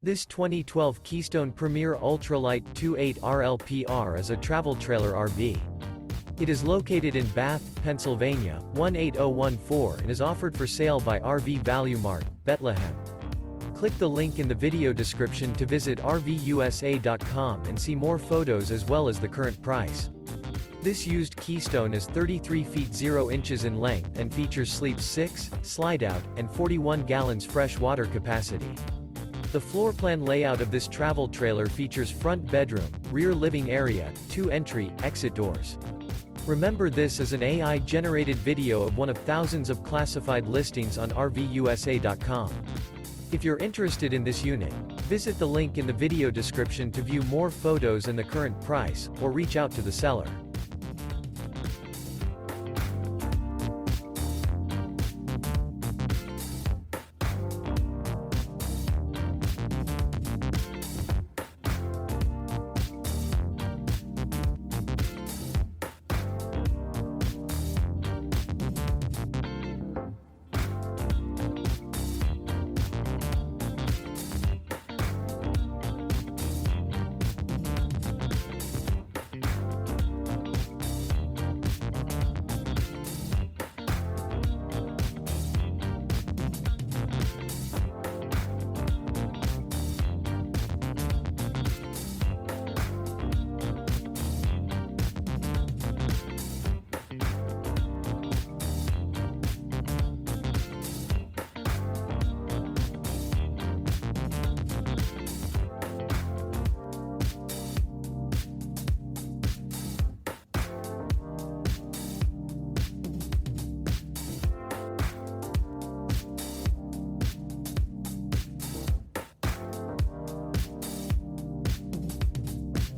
This 2012 Keystone Premier Ultra Lite 2.8 RLPR is a travel trailer RV. It is located in Bath, Pennsylvania, 18014 and is offered for sale by RV Value Mart, Behtlehem. Click the link in the video description to visit RVUSA.com and see more photos as well as the current price. This used Keystone is 33 feet 0 inches in length and features sleep 6, Slideout, and 41 gallons fresh water capacity. The floor plan layout of this travel trailer features front bedroom, rear living area, 2 entry, exit doors. Remember, this is an AI-generated video of one of thousands of classified listings on RVUSA.com. If you're interested in this unit, visit the link in the video description to view more photos and the current price, or reach out to the seller.